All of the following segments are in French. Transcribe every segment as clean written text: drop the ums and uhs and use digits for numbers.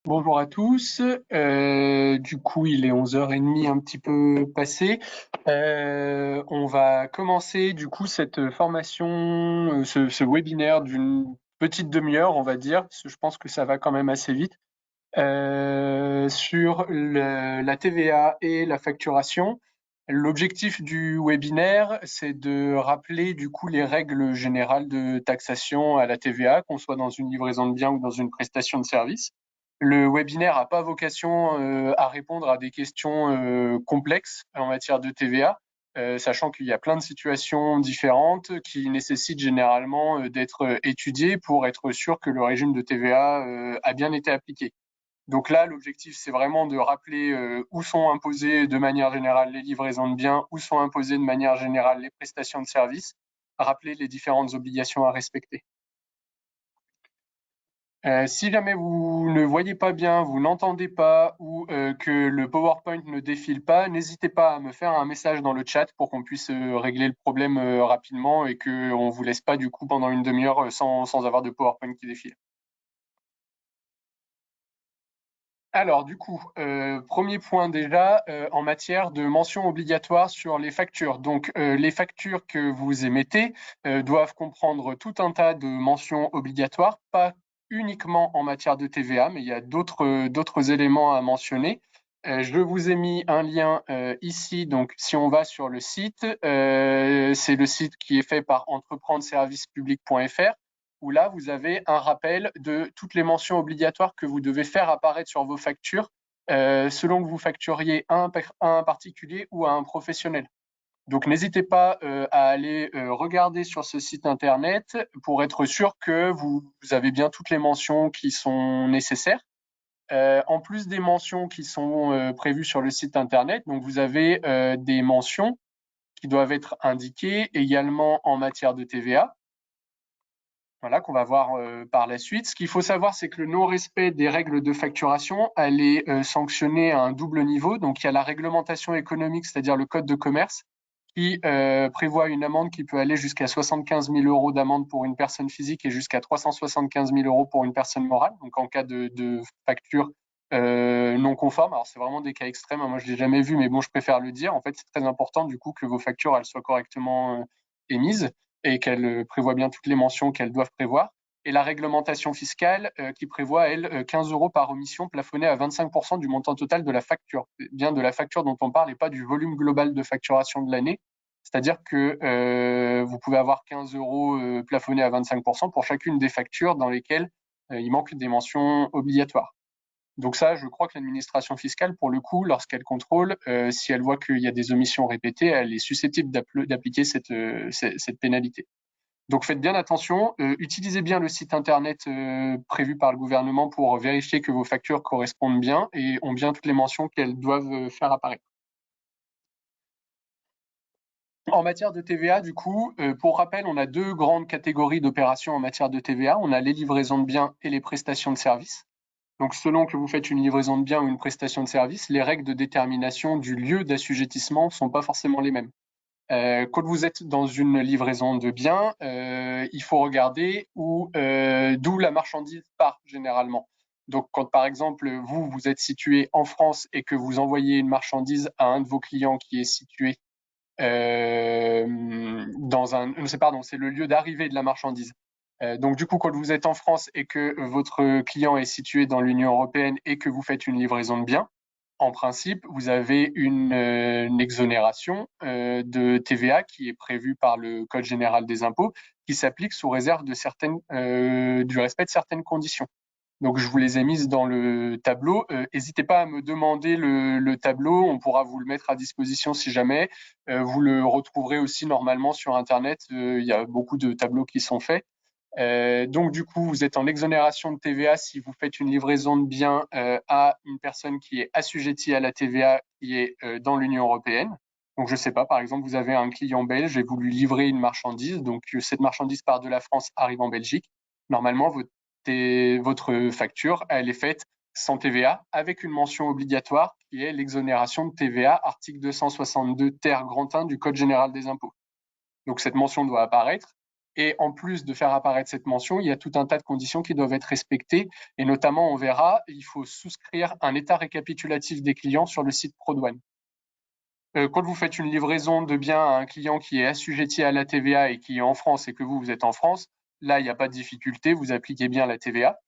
Bonjour à tous. Du coup, il est 11h30, un petit peu passé. On va commencer du coup cette formation, ce webinaire d'une petite demi-heure, on va dire, parce que je pense que ça va quand même assez vite, sur la TVA et la facturation. L'objectif du webinaire, c'est de rappeler du coup les règles générales de taxation à la TVA, qu'on soit dans une livraison de biens ou dans une prestation de service. Le webinaire n'a pas vocation à répondre à des questions complexes en matière de TVA, sachant qu'il y a plein de situations différentes qui nécessitent généralement d'être étudiées pour être sûr que le régime de TVA a bien été appliqué. Donc là, l'objectif, c'est vraiment de rappeler où sont imposées de manière générale les livraisons de biens, où sont imposées de manière générale les prestations de services, rappeler les différentes obligations à respecter. Si jamais vous ne voyez pas bien, vous n'entendez pas ou que le PowerPoint ne défile pas, n'hésitez pas à me faire un message dans le chat pour qu'on puisse régler le problème rapidement et qu'on ne vous laisse pas du coup pendant une demi-heure sans avoir de PowerPoint qui défile. Alors du coup, premier point déjà, en matière de mention obligatoire sur les factures. Donc les factures que vous émettez doivent comprendre tout un tas de mentions obligatoires, pas uniquement en matière de TVA, mais il y a d'autres éléments à mentionner. Je vous ai mis un lien ici, donc si on va sur le site, c'est le site qui est fait par entreprendre-service-public.fr, où là, vous avez un rappel de toutes les mentions obligatoires que vous devez faire apparaître sur vos factures, selon que vous facturiez à un particulier ou à un professionnel. Donc, n'hésitez pas à aller regarder sur ce site internet pour être sûr que vous avez bien toutes les mentions qui sont nécessaires. En plus des mentions qui sont prévues sur le site internet, donc vous avez des mentions qui doivent être indiquées également en matière de TVA. Voilà, qu'on va voir par la suite. Ce qu'il faut savoir, c'est que le non-respect des règles de facturation, elle est sanctionnée à un double niveau. Donc, il y a la réglementation économique, c'est-à-dire le code de commerce, qui prévoit une amende qui peut aller jusqu'à 75 000 euros d'amende pour une personne physique et jusqu'à 375 000 euros pour une personne morale, donc en cas de facture non conforme. Alors, c'est vraiment des cas extrêmes. Moi, je ne l'ai jamais vu, mais bon, je préfère le dire. En fait, c'est très important, du coup, que vos factures elles soient correctement émises et qu'elles prévoient bien toutes les mentions qu'elles doivent prévoir. Et la réglementation fiscale qui prévoit, elle, 15 euros par omission plafonnée à 25% du montant total de la facture. Bien de la facture dont on parle et pas du volume global de facturation de l'année. C'est-à-dire que vous pouvez avoir 15 euros plafonnés à 25% pour chacune des factures dans lesquelles il manque des mentions obligatoires. Donc ça, je crois que l'administration fiscale, pour le coup, lorsqu'elle contrôle, si elle voit qu'il y a des omissions répétées, elle est susceptible d'appliquer cette pénalité. Donc faites bien attention, utilisez bien le site internet prévu par le gouvernement pour vérifier que vos factures correspondent bien et ont bien toutes les mentions qu'elles doivent faire apparaître. En matière de TVA, du coup, pour rappel, on a deux grandes catégories d'opérations en matière de TVA. On a les livraisons de biens et les prestations de services. Donc, selon que vous faites une livraison de biens ou une prestation de service, les règles de détermination du lieu d'assujettissement ne sont pas forcément les mêmes. Quand vous êtes dans une livraison de biens, il faut regarder d'où la marchandise part généralement. Donc, quand par exemple vous êtes situé en France et que vous envoyez une marchandise à un de vos clients qui est situé c'est le lieu d'arrivée de la marchandise. Donc du coup, quand vous êtes en France et que votre client est situé dans l'Union européenne et que vous faites une livraison de biens, en principe, vous avez une exonération de TVA qui est prévue par le Code général des impôts, qui s'applique sous réserve du respect de certaines conditions. Donc, je vous les ai mises dans le tableau. N'hésitez pas à me demander le tableau. On pourra vous le mettre à disposition si jamais. Vous le retrouverez aussi normalement sur Internet. Il y a beaucoup de tableaux qui sont faits. Donc, du coup, vous êtes en exonération de TVA si vous faites une livraison de biens à une personne qui est assujettie à la TVA qui est dans l'Union européenne. Donc, je ne sais pas, par exemple, vous avez un client belge et vous lui livrez une marchandise. Donc, cette marchandise part de la France, arrive en Belgique. Normalement, votre facture, elle est faite sans TVA, avec une mention obligatoire qui est l'exonération de TVA, article 262 ter grand 1 du Code général des impôts. Donc cette mention doit apparaître Et en plus de faire apparaître cette mention, il y a tout un tas de conditions qui doivent être respectées. Et notamment, on verra, il faut souscrire un état récapitulatif des clients sur le site ProDouane. Quand vous faites une livraison de biens à un client qui est assujetti à la TVA et qui est en France et que vous êtes en France, là, il n'y a pas de difficulté, vous appliquez bien la TVA.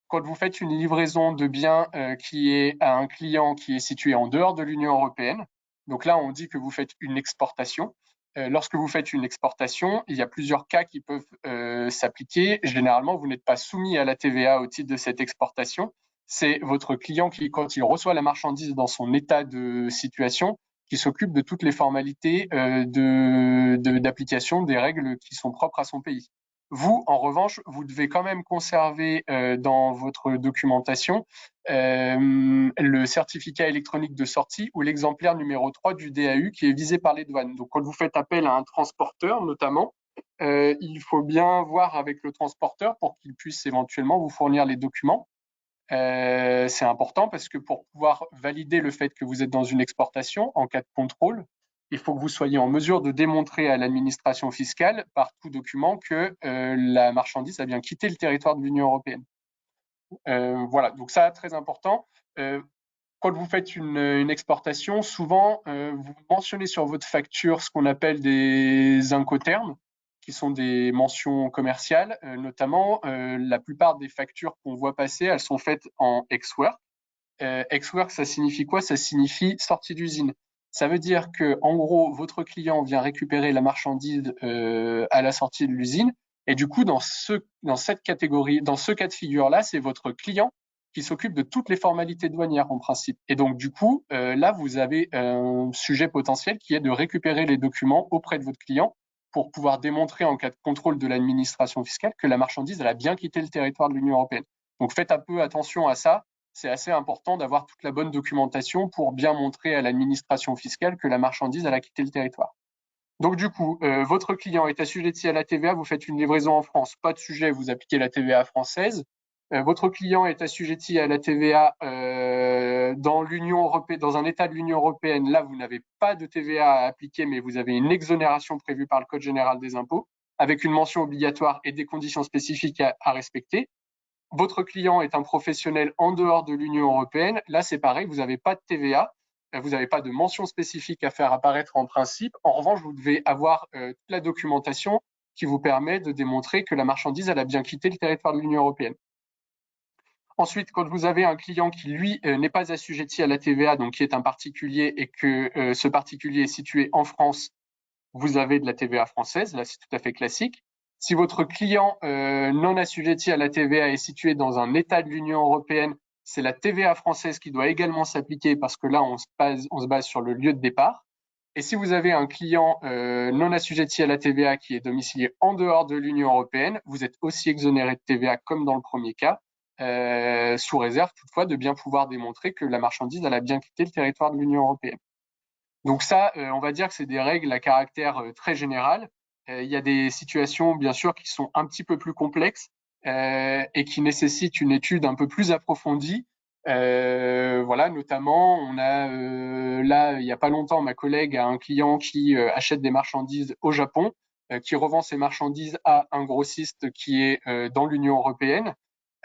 Quand vous faites une livraison de biens qui est à un client qui est situé en dehors de l'Union européenne, donc là, on dit que vous faites une exportation. Lorsque vous faites une exportation, il y a plusieurs cas qui peuvent s'appliquer. Généralement, vous n'êtes pas soumis à la TVA au titre de cette exportation. C'est votre client qui, quand il reçoit la marchandise dans son état de situation, qui s'occupe de toutes les formalités d'application des règles qui sont propres à son pays. Vous, en revanche, vous devez quand même conserver dans votre documentation le certificat électronique de sortie ou l'exemplaire numéro 3 du DAU qui est visé par les douanes. Donc, quand vous faites appel à un transporteur, notamment, il faut bien voir avec le transporteur pour qu'il puisse éventuellement vous fournir les documents. C'est important parce que pour pouvoir valider le fait que vous êtes dans une exportation en cas de contrôle, il faut que vous soyez en mesure de démontrer à l'administration fiscale par tout document que la marchandise a bien quitté le territoire de l'Union européenne. Voilà, donc ça, très important. Quand vous faites une exportation, souvent, vous mentionnez sur votre facture ce qu'on appelle des incoterms, qui sont des mentions commerciales. Notamment, la plupart des factures qu'on voit passer, elles sont faites en ex-work. Ex-work, ça signifie quoi? Ça signifie sortie d'usine. Ça veut dire que, en gros, votre client vient récupérer la marchandise à la sortie de l'usine. Et du coup, dans cette catégorie, dans ce cas de figure-là, c'est votre client qui s'occupe de toutes les formalités douanières en principe. Et donc, du coup, là, vous avez un sujet potentiel qui est de récupérer les documents auprès de votre client pour pouvoir démontrer en cas de contrôle de l'administration fiscale que la marchandise elle a bien quitté le territoire de l'Union européenne. Donc, faites un peu attention à ça. C'est assez important d'avoir toute la bonne documentation pour bien montrer à l'administration fiscale que la marchandise elle a quitté le territoire. Donc du coup, votre client est assujetti à la TVA, vous faites une livraison en France, pas de sujet, vous appliquez la TVA française. Votre client est assujetti à la TVA dans l'Union européenne, dans un État de l'Union européenne. Là, vous n'avez pas de TVA à appliquer, mais vous avez une exonération prévue par le Code général des impôts, avec une mention obligatoire et des conditions spécifiques à respecter. Votre client est un professionnel en dehors de l'Union européenne. Là, c'est pareil, vous n'avez pas de TVA, vous n'avez pas de mention spécifique à faire apparaître en principe. En revanche, vous devez avoir toute la documentation qui vous permet de démontrer que la marchandise elle a bien quitté le territoire de l'Union européenne. Ensuite, quand vous avez un client qui, lui, n'est pas assujetti à la TVA, donc qui est un particulier et que ce particulier est situé en France, vous avez de la TVA française. Là, c'est tout à fait classique. Si votre client non assujetti à la TVA est situé dans un État de l'Union européenne, c'est la TVA française qui doit également s'appliquer parce que là, on se base sur le lieu de départ. Et si vous avez un client non assujetti à la TVA qui est domicilié en dehors de l'Union européenne, vous êtes aussi exonéré de TVA comme dans le premier cas, sous réserve toutefois de bien pouvoir démontrer que la marchandise elle a bien quitté le territoire de l'Union européenne. Donc ça, on va dire que c'est des règles à caractère très général. Il y a des situations, bien sûr, qui sont un petit peu plus complexes et qui nécessitent une étude un peu plus approfondie. Voilà, notamment, on a là, il n'y a pas longtemps, ma collègue a un client qui achète des marchandises au Japon, qui revend ses marchandises à un grossiste qui est dans l'Union européenne.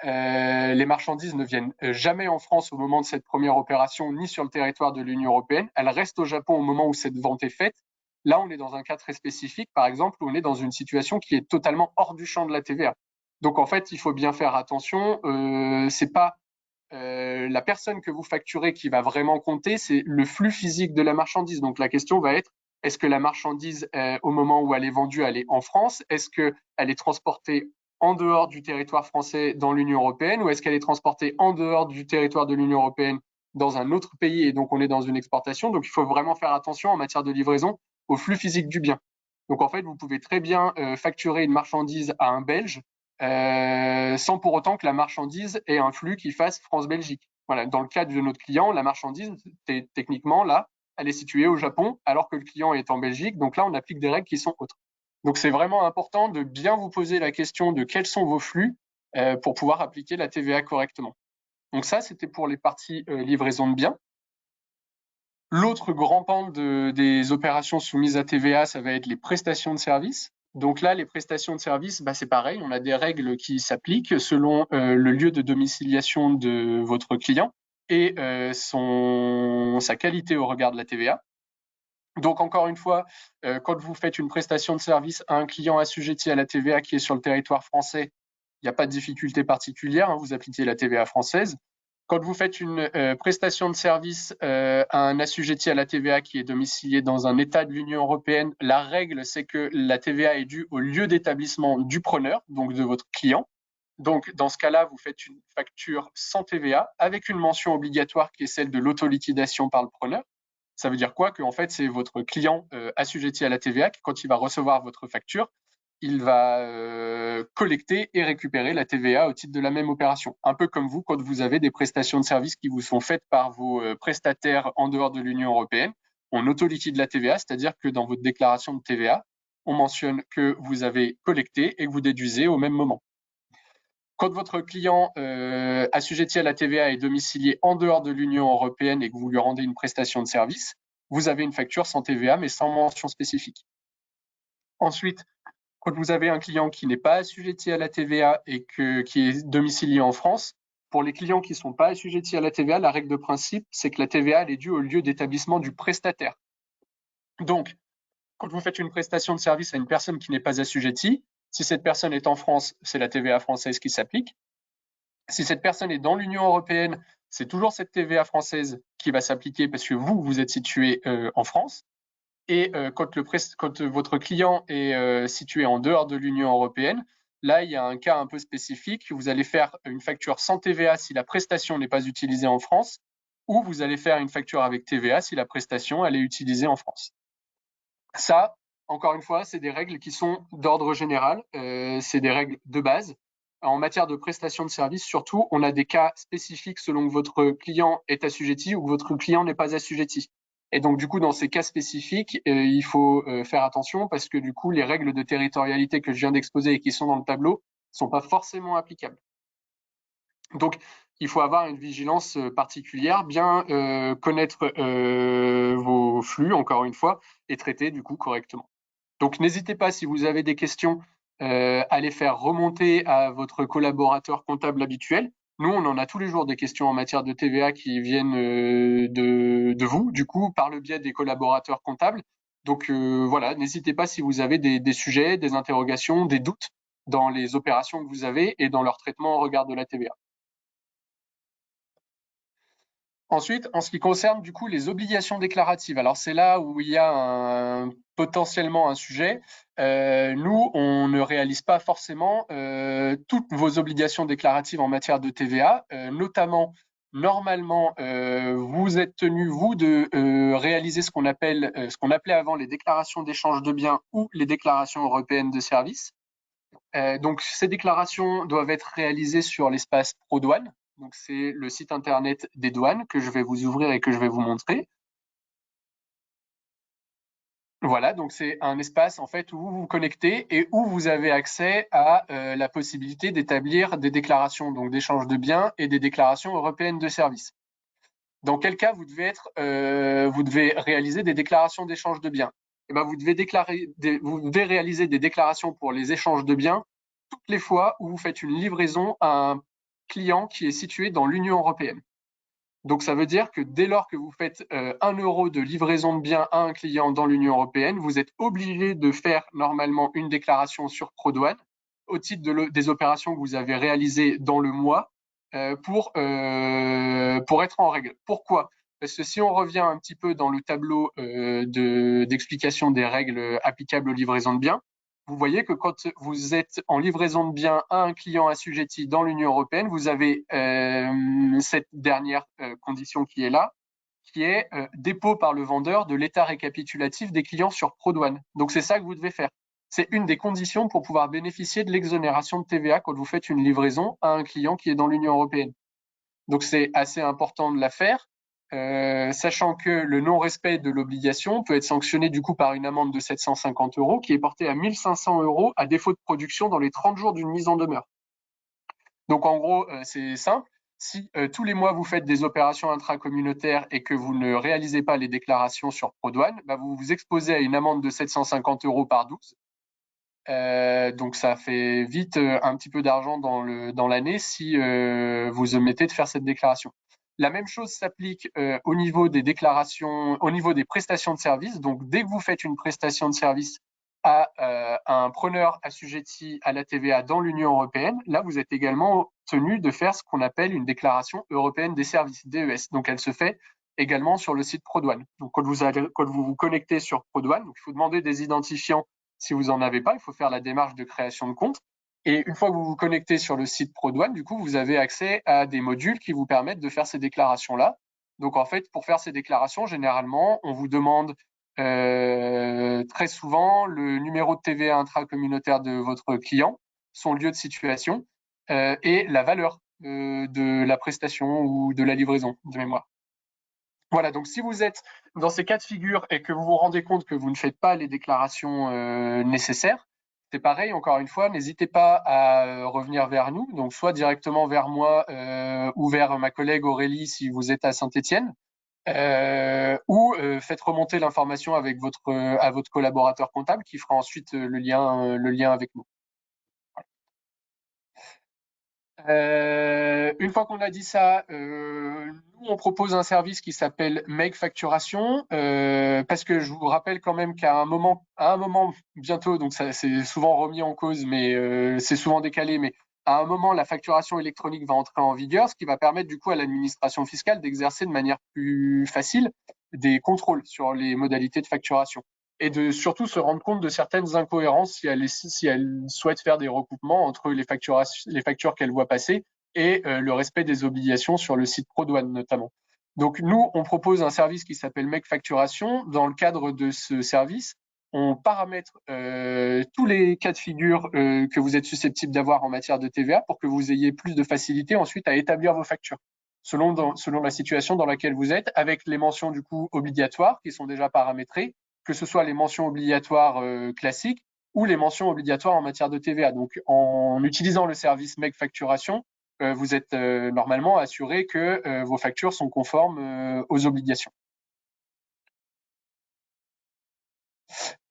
Les marchandises ne viennent jamais en France au moment de cette première opération, ni sur le territoire de l'Union européenne. Elles restent au Japon au moment où cette vente est faite. Là, on est dans un cas très spécifique, par exemple, où on est dans une situation qui est totalement hors du champ de la TVA. Donc, en fait, il faut bien faire attention. C'est pas la personne que vous facturez qui va vraiment compter, c'est le flux physique de la marchandise. Donc, la question va être est-ce que la marchandise, au moment où elle est vendue, elle est en France? Est-ce qu'elle est transportée en dehors du territoire français dans l'Union européenne ou est-ce qu'elle est transportée en dehors du territoire de l'Union européenne dans un autre pays et donc on est dans une exportation? Donc il faut vraiment faire attention en matière de livraison au flux physique du bien. Donc en fait, vous pouvez très bien facturer une marchandise à un Belge sans pour autant que la marchandise ait un flux qui fasse France-Belgique. Voilà, dans le cas de notre client, la marchandise, techniquement, là, elle est située au Japon alors que le client est en Belgique. Donc là, on applique des règles qui sont autres. Donc, c'est vraiment important de bien vous poser la question de quels sont vos flux pour pouvoir appliquer la TVA correctement. Donc ça, c'était pour les parties livraison de biens. L'autre grand pan des opérations soumises à TVA, ça va être les prestations de services. Donc là, les prestations de service, c'est pareil, on a des règles qui s'appliquent selon le lieu de domiciliation de votre client et sa qualité au regard de la TVA. Donc encore une fois, quand vous faites une prestation de service à un client assujetti à la TVA qui est sur le territoire français, il n'y a pas de difficulté particulière, vous appliquez la TVA française. Quand vous faites une prestation de service à un assujetti à la TVA qui est domicilié dans un État de l'Union européenne, la règle, c'est que la TVA est due au lieu d'établissement du preneur, donc de votre client. Donc, dans ce cas-là, vous faites une facture sans TVA avec une mention obligatoire qui est celle de l'autoliquidation par le preneur. Ça veut dire quoi? Qu'en fait, c'est votre client assujetti à la TVA qui, quand il va recevoir votre facture, il va collecter et récupérer la TVA au titre de la même opération. Un peu comme vous, quand vous avez des prestations de services qui vous sont faites par vos prestataires en dehors de l'Union européenne, on autoliquide la TVA, c'est-à-dire que dans votre déclaration de TVA, on mentionne que vous avez collecté et que vous déduisez au même moment. Quand votre client assujetti à la TVA est domicilié en dehors de l'Union européenne et que vous lui rendez une prestation de service, vous avez une facture sans TVA mais sans mention spécifique. Ensuite, quand vous avez un client qui n'est pas assujetti à la TVA et qui est domicilié en France, pour les clients qui ne sont pas assujettis à la TVA, la règle de principe, c'est que la TVA elle est due au lieu d'établissement du prestataire. Donc, quand vous faites une prestation de service à une personne qui n'est pas assujettie, si cette personne est en France, c'est la TVA française qui s'applique. Si cette personne est dans l'Union européenne, c'est toujours cette TVA française qui va s'appliquer parce que vous êtes situé en France. Et quand votre client est situé en dehors de l'Union européenne, là, il y a un cas un peu spécifique. Vous allez faire une facture sans TVA si la prestation n'est pas utilisée en France, ou vous allez faire une facture avec TVA si la prestation elle est utilisée en France. Ça, encore une fois, c'est des règles qui sont d'ordre général, c'est des règles de base. En matière de prestation de service, surtout, on a des cas spécifiques selon que votre client est assujetti ou que votre client n'est pas assujetti. Et donc, du coup, dans ces cas spécifiques, il faut faire attention parce que, du coup, les règles de territorialité que je viens d'exposer et qui sont dans le tableau ne sont pas forcément applicables. Donc, il faut avoir une vigilance particulière, bien connaître vos flux, encore une fois, et traiter, du coup, correctement. Donc, n'hésitez pas, si vous avez des questions, à les faire remonter à votre collaborateur comptable habituel. Nous, on en a tous les jours des questions en matière de TVA qui viennent de vous, du coup, par le biais des collaborateurs comptables. Donc, voilà, n'hésitez pas si vous avez des sujets, des interrogations, des doutes dans les opérations que vous avez et dans leur traitement au regard de la TVA. Ensuite, en ce qui concerne du coup les obligations déclaratives, alors c'est là où il y a potentiellement un sujet. Nous, on ne réalise pas forcément toutes vos obligations déclaratives en matière de TVA, notamment normalement, vous êtes tenu, vous, de réaliser ce qu'on appelait avant les déclarations d'échange de biens ou les déclarations européennes de services. Donc, ces déclarations doivent être réalisées sur l'espace ProDouane. Donc, c'est le site internet des douanes que je vais vous ouvrir et que je vais vous montrer. Voilà, donc c'est un espace en fait où vous vous connectez et où vous avez accès à la possibilité d'établir des déclarations donc d'échange de biens et des déclarations européennes de services. Dans quel cas vous devez réaliser des déclarations d'échange de biens? Eh ben, vous devez réaliser des déclarations pour les échanges de biens toutes les fois où vous faites une livraison à un client qui est situé dans l'Union européenne. Donc, ça veut dire que dès lors que vous faites 1 euro de livraison de biens à un client dans l'Union européenne, vous êtes obligé de faire normalement une déclaration sur ProDouane au titre des opérations que vous avez réalisées dans le mois pour être en règle. Pourquoi? Parce que si on revient un petit peu dans le tableau d'explication des règles applicables aux livraisons de biens, vous voyez que quand vous êtes en livraison de biens à un client assujetti dans l'Union européenne, vous avez cette dernière condition qui est là, qui est dépôt par le vendeur de l'état récapitulatif des clients sur ProDouane. Donc c'est ça que vous devez faire. C'est une des conditions pour pouvoir bénéficier de l'exonération de TVA quand vous faites une livraison à un client qui est dans l'Union européenne. Donc c'est assez important de la faire. Sachant que le non-respect de l'obligation peut être sanctionné du coup par une amende de 750 € qui est portée à 1 500 € à défaut de production dans les 30 jours d'une mise en demeure. Donc en gros, c'est simple. Si tous les mois vous faites des opérations intracommunautaires et que vous ne réalisez pas les déclarations sur ProDouane, vous vous exposez à une amende de 750 € par 12. Donc ça fait vite un petit peu d'argent dans l'année si vous omettez de faire cette déclaration. La même chose s'applique au niveau des déclarations, au niveau des prestations de services. Donc dès que vous faites une prestation de service à un preneur assujetti à la TVA dans l'Union européenne, là vous êtes également tenu de faire ce qu'on appelle une déclaration européenne des services, DES. Donc elle se fait également sur le site ProDouane. Donc quand vous vous connectez sur ProDouane, donc il faut demander des identifiants. Si vous n'en avez pas, il faut faire la démarche de création de compte. Et une fois que vous vous connectez sur le site ProDouane, du coup, vous avez accès à des modules qui vous permettent de faire ces déclarations-là. Donc, en fait, pour faire ces déclarations, généralement, on vous demande très souvent le numéro de TVA intracommunautaire de votre client, son lieu de situation et la valeur de la prestation ou de la livraison de mémoire. Voilà, donc si vous êtes dans ces cas de figure et que vous vous rendez compte que vous ne faites pas les déclarations nécessaires, c'est pareil, encore une fois, n'hésitez pas à revenir vers nous, donc soit directement vers moi ou vers ma collègue Aurélie si vous êtes à Saint-Étienne, ou faites remonter l'information avec à votre collaborateur comptable qui fera ensuite le lien avec nous. Une fois qu'on a dit ça, nous on propose un service qui s'appelle Make Facturation, parce que je vous rappelle quand même qu'à un moment bientôt, donc ça c'est souvent remis en cause, mais c'est souvent décalé, mais à un moment la facturation électronique va entrer en vigueur, ce qui va permettre du coup à l'administration fiscale d'exercer de manière plus facile des contrôles sur les modalités de facturation et de surtout se rendre compte de certaines incohérences si elle souhaite faire des recoupements entre les factures qu'elle voit passer et le respect des obligations sur le site ProDouane notamment. Donc nous, on propose un service qui s'appelle Make Facturation. Dans le cadre de ce service, on paramètre tous les cas de figure que vous êtes susceptible d'avoir en matière de TVA pour que vous ayez plus de facilité ensuite à établir vos factures selon la situation dans laquelle vous êtes, avec les mentions du coup obligatoires qui sont déjà paramétrées, que ce soit les mentions obligatoires classiques ou les mentions obligatoires en matière de TVA. Donc, en utilisant le service Make Facturation, vous êtes normalement assuré que vos factures sont conformes aux obligations.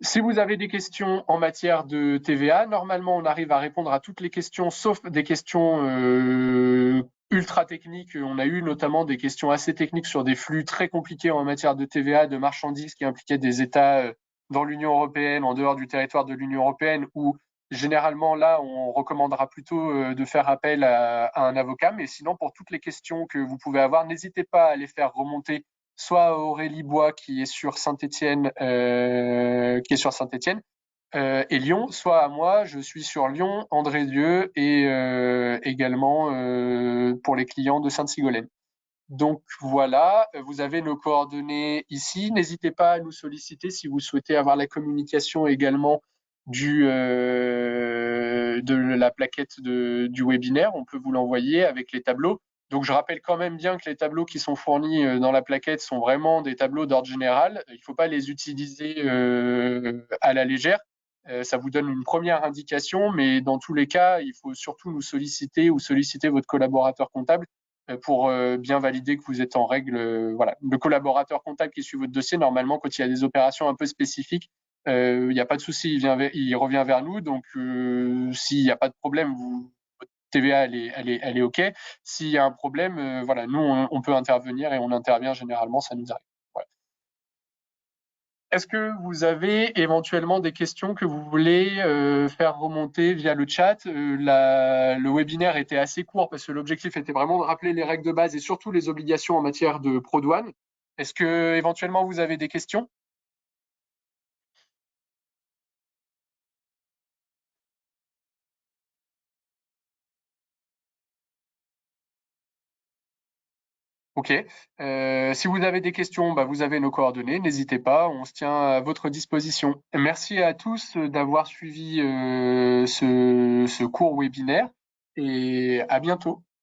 Si vous avez des questions en matière de TVA, normalement, on arrive à répondre à toutes les questions, sauf des questions ultra techniques. On a eu notamment des questions assez techniques sur des flux très compliqués en matière de TVA, de marchandises qui impliquaient des États dans l'Union européenne, en dehors du territoire de l'Union européenne, où généralement, là, on recommandera plutôt de faire appel à un avocat. Mais sinon, pour toutes les questions que vous pouvez avoir, n'hésitez pas à les faire remonter soit Aurélie Bois qui est sur Saint-Étienne, et Lyon, soit à moi, je suis sur Lyon, André-Dieu et également pour les clients de Sainte-Sigolène. Donc voilà, vous avez nos coordonnées ici. N'hésitez pas à nous solliciter si vous souhaitez avoir la communication également de la plaquette du webinaire. On peut vous l'envoyer avec les tableaux. Donc je rappelle quand même bien que les tableaux qui sont fournis dans la plaquette sont vraiment des tableaux d'ordre général. Il ne faut pas les utiliser à la légère. Ça vous donne une première indication, mais dans tous les cas, il faut surtout nous solliciter ou solliciter votre collaborateur comptable pour bien valider que vous êtes en règle. Voilà. Le collaborateur comptable qui suit votre dossier, normalement, quand il y a des opérations un peu spécifiques, il n'y a pas de souci, il revient vers nous. Donc, s'il n'y a pas de problème, votre TVA, elle est OK. S'il y a un problème, voilà, nous, on peut intervenir et on intervient généralement, ça nous arrive. Voilà. Est-ce que vous avez éventuellement des questions que vous voulez faire remonter via le chat? Le webinaire était assez court parce que l'objectif était vraiment de rappeler les règles de base et surtout les obligations en matière de ProDouane. Est-ce que éventuellement vous avez des questions? Ok. Si vous avez des questions, bah, vous avez nos coordonnées. N'hésitez pas, on se tient à votre disposition. Merci à tous d'avoir suivi ce court webinaire et à bientôt.